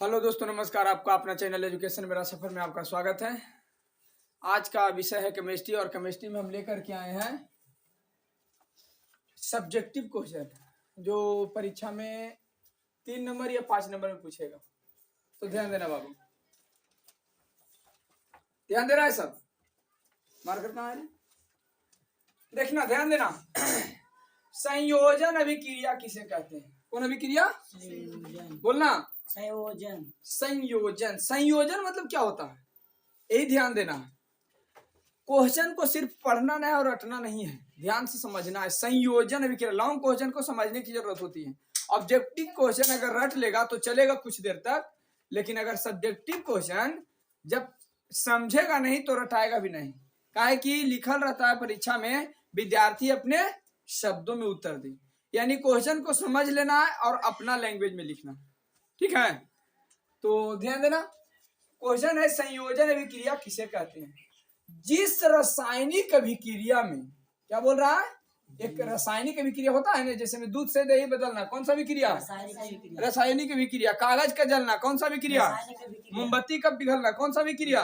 Hello दोस्तों, नमस्कार। आपका अपना चैनल एजुकेशन मेरा सफर में आपका स्वागत है। आज का विषय है केमिस्ट्री और केमिस्ट्री में हम लेकर के आए हैं सब्जेक्टिव क्वेश्चन, जो परीक्षा में 3 नंबर या 5 नंबर में पूछेगा। तो ध्यान देना बाबू, ध्यान दे रहा है सब। मार्कर कहाँ है? देखना, ध्यान देना। संयोजन अभिक्रिया किसे कहते हैं? कौन अभिक्रिया? बोलना। संयोजन। संयोजन। संयोजन मतलब क्या होता है, यही ध्यान देना है। क्वेश्चन को सिर्फ पढ़ना नहीं और रटना नहीं है, ध्यान से समझना है। संयोजन अभिक्रिया, लॉन्ग क्वेश्चन को समझने की जरूरत होती है। ऑब्जेक्टिव क्वेश्चन अगर रट लेगा तो चलेगा कुछ देर तक, लेकिन अगर सब्जेक्टिव क्वेश्चन जब समझेगा नहीं तो रटाएगा भी नहीं। काहे कि लिखल रहता है परीक्षा में, विद्यार्थी अपने शब्दों में उत्तर दे, यानी क्वेश्चन को समझ लेना है और अपना लैंग्वेज में लिखना। ठीक है, तो ध्यान देना। क्वेश्चन है संयोजन अभिक्रिया किसे कहते हैं? जिस रासायनिक अभिक्रिया में, क्या बोल रहा है, एक रासायनिक अभिक्रिया होता है ना, जैसे में दूध से दही बदलना, कौन सा अभिक्रिया? रासायनिक अभिक्रिया। कागज का जलना, कौन सा अभिक्रिया? मोमबत्ती का पिघलना, कौन सा अभिक्रिया?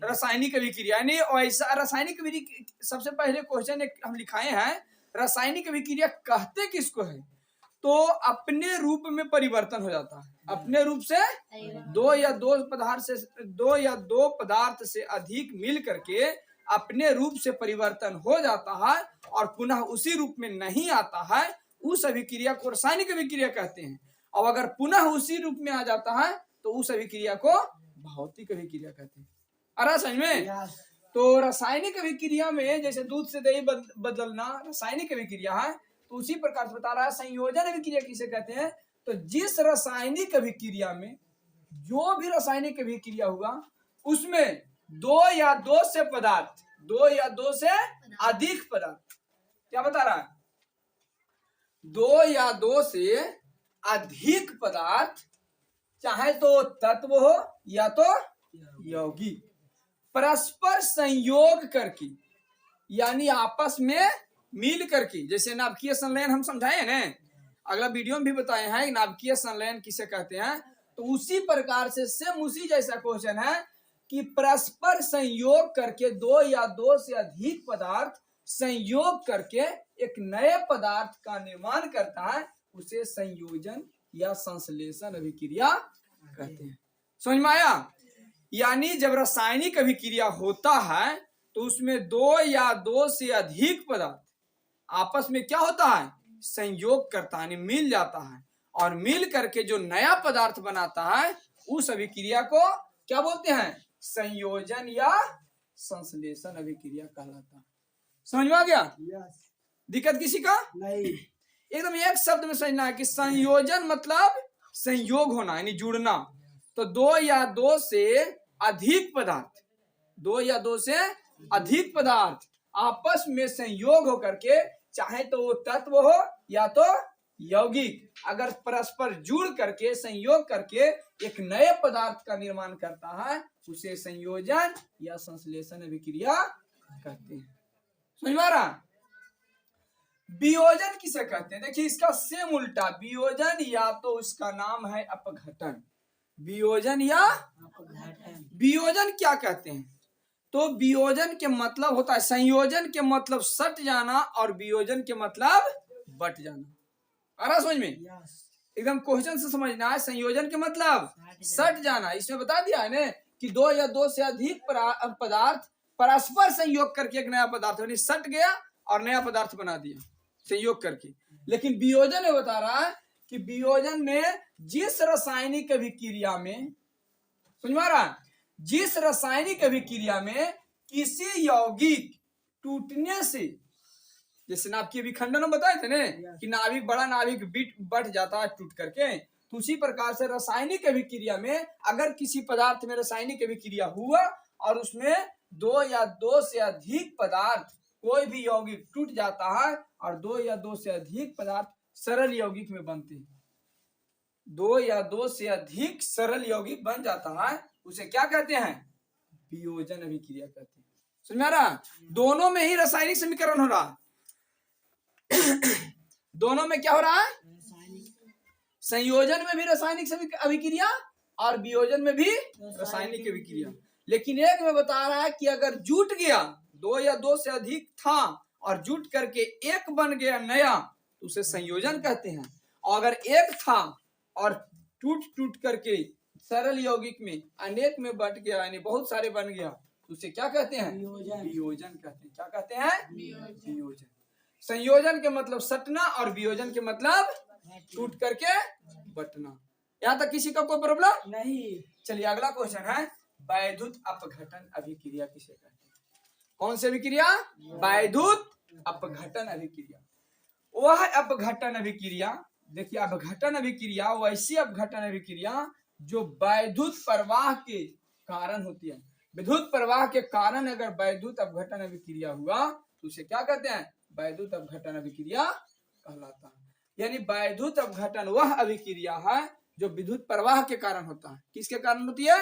रासायनिक अभिक्रिया। यानी ऐसा रासायनिक अभिक्रिया, सबसे पहले क्वेश्चन हम लिखाए हैं, रासायनिक अभिक्रिया कहते किसको है? तो अपने रूप में परिवर्तन हो जाता है। अपने रूप से दो या दो पदार्थ से अधिक मिल करके अपने रूप से परिवर्तन हो जाता है और पुनः उसी रूप में नहीं आता है, उस अभिक्रिया को रासायनिक अभिक्रिया कहते हैं। और अगर पुनः उसी रूप में आ जाता है तो उस अभिक्रिया को भौतिक अभिक्रिया कहते हैं। अरे समझ में? तो रासायनिक अभिक्रिया में जैसे दूध से दही बदलना रासायनिक अभिक्रिया है, तो उसी प्रकार से बता रहा है संयोजन अभिक्रिया किसे कहते हैं? तो जिस रासायनिक अभिक्रिया में, जो भी रासायनिक अभिक्रिया हुआ, उसमें दो या दो से अधिक पदार्थ, क्या बता रहा है? दो या दो से अधिक पदार्थ, चाहे तो तत्व हो या तो यौगिक, परस्पर संयोग करके, यानी आपस में मिल करके, जैसे नाभिकीय संलयन हम समझाए हैं ना, अगला वीडियो में भी बताए हैं नाभिकीय संलयन किसे कहते हैं। तो उसी प्रकार से सेम उसी जैसा क्वेश्चन है कि परस्पर संयोग करके दो या दो से अधिक पदार्थ संयोग करके एक नए पदार्थ का निर्माण करता है, उसे संयोजन या संश्लेषण अभिक्रिया कहते हैं। समझ में आया? यानी जब रासायनिक अभिक्रिया होता है तो उसमें दो या दो से अधिक पदार्थ आपस में क्या होता है? संयोग करता है, मिल जाता है, और मिल करके जो नया पदार्थ बनाता है उस अभिक्रिया को क्या बोलते हैं? संयोजन या संश्लेषण अभिक्रिया कहलाता है। समझ में आ गया? दिक्कत किसी का नहीं। एकदम एक शब्द में समझना है कि संयोजन मतलब संयोग होना, यानी जुड़ना। तो दो या दो से अधिक पदार्थ आपस में संयोग होकर के, चाहे तो वो तत्व हो या तो यौगिक, अगर परस्पर जुड़ करके संयोग करके एक नए पदार्थ का निर्माण करता है, उसे संयोजन या संश्लेषण अभिक्रिया कहते हैं। समझ में आ रहा? वियोजन किसे कहते हैं? देखिए इसका सेम उल्टा, वियोजन या तो उसका नाम है अपघटन। वियोजन या अपघटन। वियोजन क्या कहते हैं? तो वियोजन के मतलब होता है, संयोजन के मतलब सट जाना और वियोजन के मतलब बट जाना। आ रहा समझ में? एकदम क्वेश्चन से समझना है। संयोजन के मतलब सट जाना, इसमें बता दिया है ना कि दो या दो से अधिक पदार्थ परस्पर संयोग करके एक नया पदार्थ, यानी सट गया और नया पदार्थ बना दिया संयोग करके। लेकिन वियोजन में बता रहा है कि वियोजन में जिस रासायनिक अभिक्रिया में, समझ में आ रहा है, जिस रासायनिक अभिक्रिया में किसी यौगिक टूटने से, जैसे नाभिकीय विखंडन बताए थे ना कि नाभिक, बड़ा नाभिक बढ़ जाता है टूट करके, तो उसी प्रकार से रासायनिक अभिक्रिया में अगर किसी पदार्थ में रासायनिक अभिक्रिया हुआ और उसमें दो या दो से अधिक पदार्थ, कोई भी यौगिक टूट जाता है और दो या दो से अधिक पदार्थ सरल यौगिक में बनते हैं, दो या दो से अधिक सरल यौगिक बन जाता है, उसे क्या कहते हैं? वियोजन अभिक्रिया कहते हैं। समझ में आ रहा? दोनों में ही रासायनिक समीकरण हो रहा है। दोनों में क्या हो रहा है? संयोजन में भी रासायनिक अभिक्रिया और वियोजन में भी रासायनिक अभिक्रिया। लेकिन एक में बता रहा है कि अगर जुट गया, दो या दो से अधिक था और जुट करके एक बन गया नया, तो उसे संयोजन कहते हैं। और अगर एक था और टूट टूट करके सरल यौगिक में अनेक में बट गया, यानी बहुत सारे बन गया, तो उसे क्या कहते हैं? वियोजन कहते हैं। क्या कहते हैं? वियोजन। संयोजन के मतलब सटना और वियोजन के मतलब टूट करके बटना। यहाँ तक किसी का कोई प्रॉब्लम नहीं? चलिए अगला क्वेश्चन है, वैद्युत अपघटन अभिक्रिया किसे कहते हैं? कौन सी अभिक्रिया? वैद्युत अपघटन अभिक्रिया। वह अपघटन अभिक्रिया, देखिए अपघटन अभिक्रिया वैसी अपघटन अभिक्रिया जो वैद्युत प्रवाह के कारण होती है। विद्युत प्रवाह के कारण अगर वैद्युत अपघटन अभिक्रिया हुआ तो उसे क्या कहते हैं? वैद्युत अपघटन अभिक्रिया कहलाता है। यानी वैद्युत अपघटन वह अभिक्रिया है जो विद्युत प्रवाह के कारण होता है। किसके कारण होती है?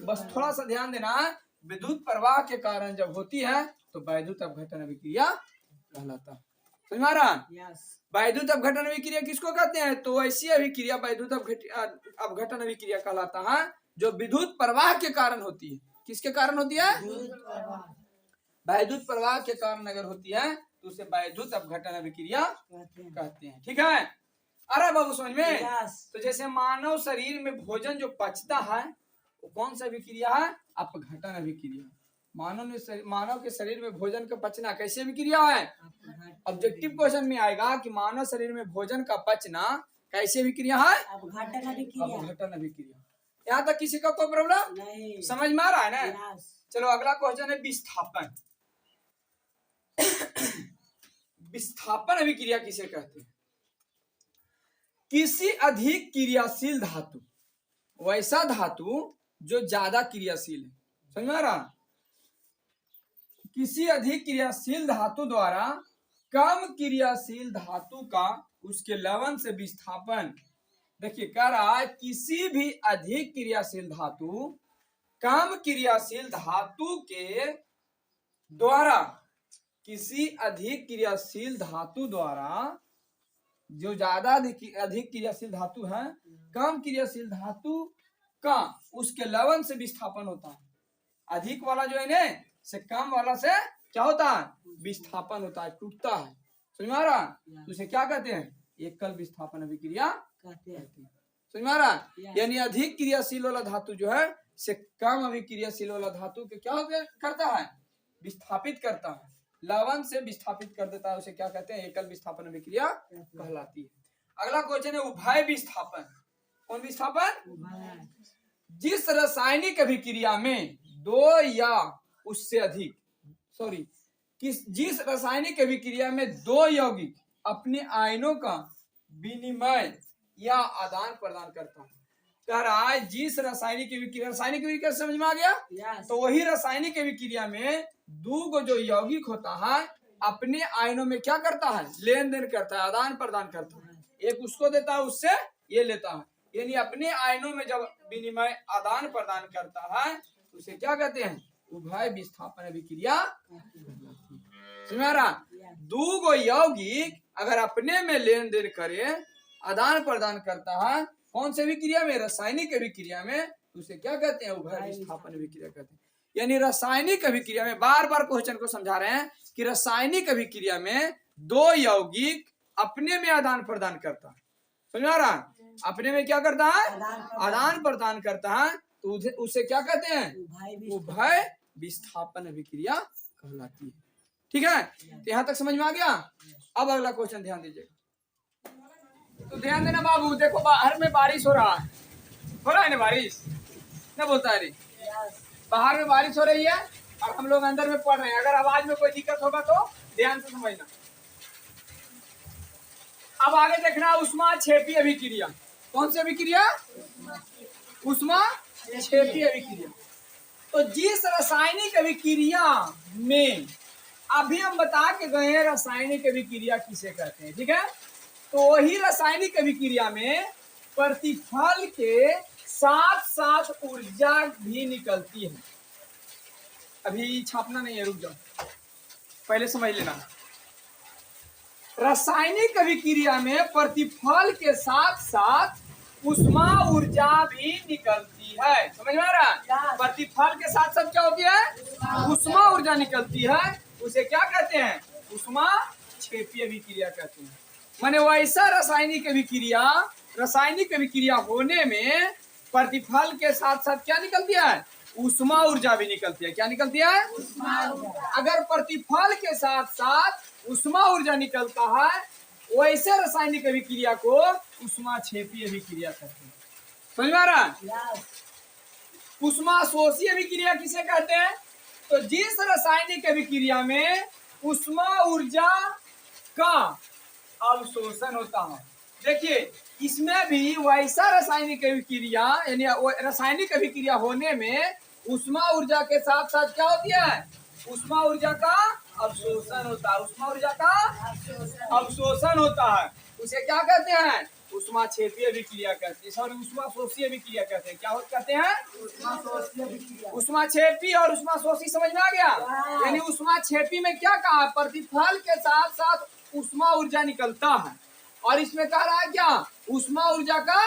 बस थोड़ा सा ध्यान देना है, विद्युत प्रवाह के कारण जब होती है तो वैद्युत अपघटन अभिक्रिया कहलाता है। समझ में आ रहा? वैद्युत अपघटन अभिक्रिया किसको कहते हैं? तो ऐसी अभिक्रिया वैद्युत अपघटन अभिक्रिया कहलाता है जो विद्युत प्रवाह के कारण होती है। किसके कारण होती है? वैद्युत प्रवाह के कारण अगर होती है तो उसे वैद्युत अपघटन अभिक्रिया कहते हैं। ठीक है? अरे बाबू समझ में? तो जैसे मानव शरीर में भोजन जो पचता है वो कौन सा अभिक्रिया है? अपघटन अभिक्रिया। मानव के शरीर में भोजन का पचना कैसे अभिक्रिया है? ऑब्जेक्टिव क्वेश्चन में आएगा कि मानव शरीर में भोजन का पचना कैसे अभिक्रिया है? अपघटन अभिक्रिया। यहाँ तक किसी का कोई प्रॉब्लम नहीं? समझ में आ रहा है ना? चलो अगला क्वेश्चन है विस्थापन। विस्थापन अभिक्रिया किसे कहते हैं? किसी अधिक क्रियाशील धातु, वैसा धातु जो ज्यादा क्रियाशील है। समझ में आ रहा? किसी अधिक क्रियाशील धातु द्वारा कम क्रियाशील धातु का उसके लवण से विस्थापन। देखिए कह रहा है किसी भी अधिक क्रियाशील धातु कम क्रियाशील धातु के द्वारा, किसी अधिक क्रियाशील धातु द्वारा, जो ज्यादा अधिक क्रियाशील धातु है, कम क्रियाशील धातु का उसके लवण से विस्थापन होता है। अधिक वाला जो है ना से कम वाला से क्या होता है? विस्थापन होता है, टूटता है। समझ में आ रहा? तो उसे क्या कहते हैं? एकल विस्थापन अभिक्रिया कहते हैं। समझ में आ रहा? यानी अधिक क्रियाशील वाला धातु जो है से कम अभिक्रियाशील वाला धातु के क्या करता है? विस्थापित करता है, लवण से विस्थापित कर देता है। उसे क्या कहते हैं? एकल विस्थापन अभिक्रिया कहलाती है। अगला क्वेश्चन है उभय विस्थापन। कौन विस्थापन? जिस रासायनिक अभिक्रिया में दो या उससे अधिक, जिस रासायनिक अभिक्रिया में दो यौगिक अपने आयनों का विनिमय या आदान प्रदान करता है। कह रहा है जिस रासायनिक अभिक्रिया समझ में आ गया? तो वही रासायनिक अभिक्रिया में दो जो यौगिक होता है अपने आयनों में क्या करता है? लेन देन करता है, आदान प्रदान करता है। एक उसको देता है, उससे ये लेता है। यानी अपने आयनों में जब विनिमय आदान प्रदान करता है तो उसे क्या कहते हैं? उभय विस्थापन अभिक्रिया। समझ में आ रहा? दो यौगिक अगर अपने में लेन देन करे, आदान प्रदान करता है, कौन से अभिक्रिया में? रासायनिक अभिक्रिया में, तो उसे क्या कहते हैं? उभय विस्थापन अभिक्रिया कहते हैं। यानी रासायनिक अभिक्रिया में, बार बार क्वेश्चन को समझा रहे हैं कि रासायनिक अभिक्रिया में दो यौगिक अपने में आदान प्रदान करता है। समझ आ रहा? अपने में क्या करता है? आदान प्रदान करता है, तो उसे क्या कहते हैं? उभय विस्थापन अभिक्रिया कहलाती है। ठीक है? तो यहाँ तक समझ में आ गया? अब अगला क्वेश्चन ध्यान दीजिएगा। तो ध्यान देना बाबू, देखो बाहर में बारिश हो रहा है ना? बारिश क्या बोलता है रे? बाहर में बारिश हो रही है और हम लोग अंदर में पढ़ रहे हैं। अगर आवाज में कोई दिक्कत होगा तो ध्यान से समझना। अब आगे देखना उष्मा क्षेपी अभिक्रिया। कौन सी अभिक्रिया? उष्मा क्षेपी अभिक्रिया। तो जिस रासायनिक अभिक्रिया में अभी हम बता के गए हैं रासायनिक अभिक्रिया किसे कहते हैं, ठीक है? तो वही रासायनिक अभिक्रिया में प्रतिफल के साथ साथ ऊर्जा भी निकलती है। अभी छापना नहीं है, रुक जाओ, पहले समझ लेना। रासायनिक अभिक्रिया में प्रतिफल के साथ साथ उष्मा ऊर्जा भी निकलती निकलती है, समझ में आ रहा? प्रतिफल के साथ साथ क्या होती है? ऊष्मा ऊर्जा निकलती है, उसे क्या कहते हैं? ऊष्मा क्षेपीय अभिक्रिया कहते हैं। माने वैसा रासायनिक अभिक्रिया होने में प्रतिफल के साथ साथ क्या निकलती है? ऊष्मा ऊर्जा भी निकलती है। क्या निकलती है? अगर प्रतिफल के साथ साथ ऊष्मा ऊर्जा निकलता है, वैसे रासायनिक अभिक्रिया को ऊष्मा क्षेपीय अभिक्रिया कहते हैं। समझ में आ रहा? ऊष्मा शोषी अभिक्रिया किसे कहते हैं? तो जिस रासायनिक अभिक्रिया में ऊष्मा ऊर्जा का अवशोषण होता है। देखिए, इसमें भी वैसा रासायनिक अभिक्रिया यानी रासायनिक अभिक्रिया होने में ऊष्मा ऊर्जा के साथ साथ क्या होती है? ऊष्मा ऊर्जा का अवशोषण होता है। ऊष्मा ऊर्जा का अवशोषण होता है, उसे क्या कहते हैं? ऊष्मा क्षेपीय अभिक्रिया कहते हैं। सॉरी, ऊष्मा शोषी अभिक्रिया कहते हैं। क्या कहते हैं? ऊष्मा क्षेपी और ऊष्मा शोषी। समझ में आ गया? यानी ऊष्मा क्षेपी में क्या कहा? प्रतिफल के साथ साथ ऊष्मा ऊर्जा निकलता है, और इसमें कह रहा है क्या? ऊष्मा ऊर्जा का,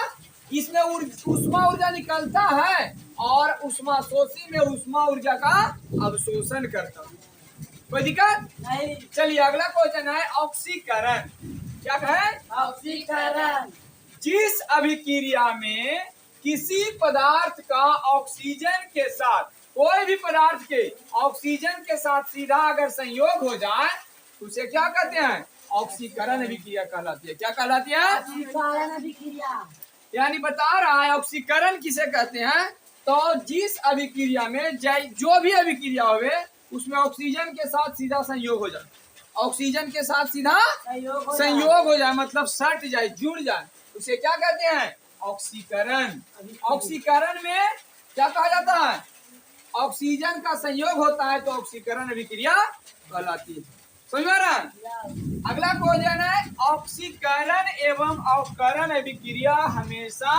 इसमें ऊष्मा ऊर्जा निकलता है और ऊष्मा शोषी में ऊष्मा ऊर्जा का अवशोषण करता है। कोई दिक्कत नहीं। चलिए अगला क्वेश्चन है ऑक्सीकरण। क्या कहे? ऑक्सीकरण। जिस अभिक्रिया में किसी पदार्थ का ऑक्सीजन के साथ, कोई भी पदार्थ के ऑक्सीजन के साथ सीधा अगर संयोग हो जाए तो उसे क्या कहते हैं? ऑक्सीकरण अभिक्रिया कहलाती है। क्या कहलाती है? ऑक्सीकरण अभिक्रिया। यानी बता रहा है ऑक्सीकरण किसे कहते हैं? तो जिस अभिक्रिया में जो भी अभिक्रिया होवे उसमें ऑक्सीजन के साथ सीधा संयोग हो जाए, ऑक्सीजन के साथ सीधा संयोग हो जाए मतलब सट जाए, जुड़ जाए, उसे क्या कहते हैं? ऑक्सीकरण। ऑक्सीकरण में क्या कहा जाता है? ऑक्सीजन का संयोग होता है तो ऑक्सीकरण अभिक्रिया कहलाती है। समझ में आ रहा? अगला क्वेश्चन है ऑक्सीकरण एवं अवकरण अभिक्रिया हमेशा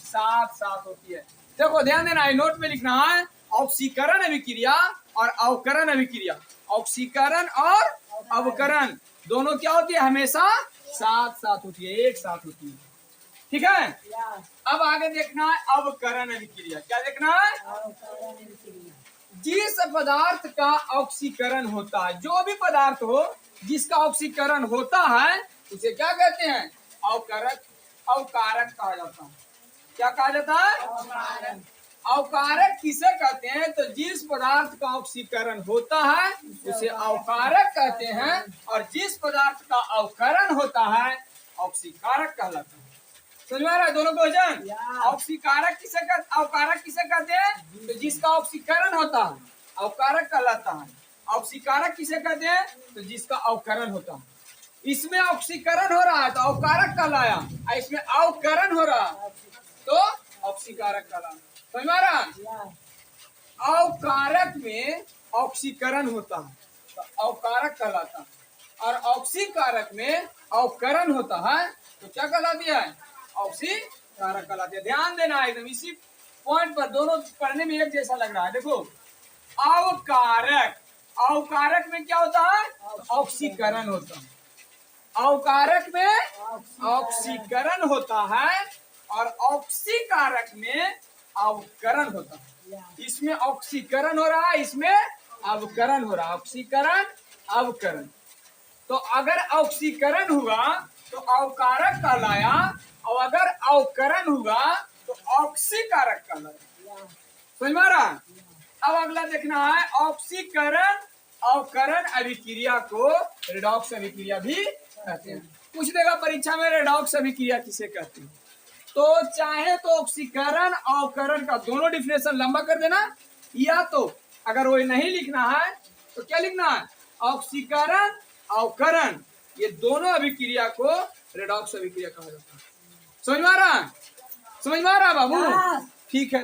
साथ साथ होती है। देखो ध्यान देना है, नोट में लिखना है ऑक्सीकरण अभिक्रिया और अवकरण अभिक्रिया। ऑक्सीकरण और अवकरण दोनों क्या होती है? हमेशा साथ साथ होती है, एक साथ होती है। ठीक है, अब आगे देखना है अवकरण अभिक्रिया। क्या देखना है? जिस पदार्थ का ऑक्सीकरण होता है, जो भी पदार्थ हो जिसका ऑक्सीकरण होता है उसे क्या कहते हैं? अवकारक। अवकारक कहा जाता है। क्या कहा जाता है? अवकारक किसे कहते हैं? तो जिस पदार्थ का ऑक्सीकरण होता है उसे अवकारक कहते हैं, और जिस पदार्थ का अवकरण होता है ऑक्सीकारक कहलाता है। समझ में आ रहा है दोनों क्वेश्चन? ऑक्सीकारक किसे कहते, अवकारक किसे कहते हैं? तो जिसका ऑक्सीकरण होता है अवकारक कहलाता है। ऑक्सीकारक किसे कहते हैं? तो जिसका अवकरण होता है। इसमें ऑक्सीकरण हो रहा है तो अवकारक कहलाया, इसमें अवकरण हो रहा है तो ऑक्सीकारक कहलाया। समझ में आ रहा? अवकारक में ऑक्सीकरण होता है तो अवकारक कहलाता है, और ऑक्सीकारक में अवकरण होता है तो क्या कहलाती है? ऑक्सीकारक कहलाती है। ध्यान देना है एकदम, इसी पॉइंट पर दोनों पढ़ने में एक जैसा लग रहा है। देखो अवकारक, अवकारक में क्या होता है? ऑक्सीकरण होता है। अवकारक में ऑक्सीकरण होता है और ऑक्सीकारक में अवकरण होता है। इसमें ऑक्सीकरण हो रहा है, इसमें अवकरण हो रहा है। ऑक्सीकरण अवकरण। तो अगर ऑक्सीकरण हुआ तो अवकारक कहलाया, और अगर अवकरण हुआ तो ऑक्सीकारक कहलाया। समझ में आ रहा? अब अगला देखना है ऑक्सीकरण अवकरण अभिक्रिया को रेडॉक्स अभिक्रिया भी कहते हैं। पूछ देगा परीक्षा में रेडॉक्स अभिक्रिया किसे कहते हैं? तो चाहे तो ऑक्सीकरण अवकरण का दोनों डिफिनेशन लंबा कर देना, या तो अगर वो नहीं लिखना है तो क्या लिखना है? ऑक्सीकरण अवकरण, ये दोनों अभिक्रिया को रेडॉक्स अभिक्रिया कहा जाता है। समझ में आ रहा? समझ में आ रहा बाबू? ठीक है।